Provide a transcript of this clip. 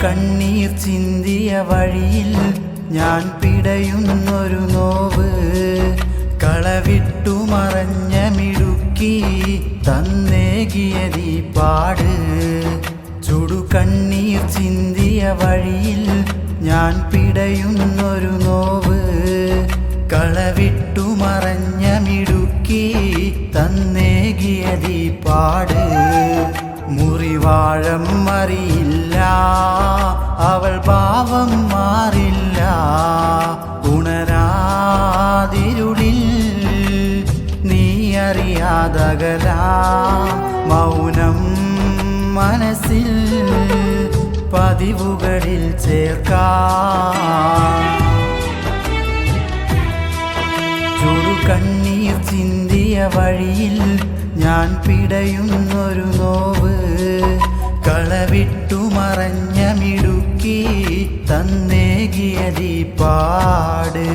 കണ്ണീർ ചിന്തിയ വഴിയിൽ ഞാൻ പിടയുന്നൊരു നോവ്, കളവിട്ടു മറഞ്ഞ മിടുക്കി തന്നേകിയതീ പാട്. ചുടുകണ്ണീർ ചിന്തിയ വഴിയിൽ ഞാൻ പിടയുന്നൊരു നോവ്, കളവിട്ടു മറഞ്ഞ മിടുക്കി തന്നേകിയതീ പാട്. മുറിവാഴം അറിയില്ല, അവൾ ഭാവം മാറില്ല. ഉണരാതിരുളിൽ നീ അറിയാതകലാ, മൗനം മനസ്സിൽ പതിവുകളിൽ ചേർക്കാം. ചുടുകണ്ണീർ ചിന്തിയ വഴിയിൽ ഞാൻ പിടയുന്നൊരു നോവ്, കളവിട്ടു മറഞ്ഞ മിടുക്കി തന്നേകിയതീ പാട്.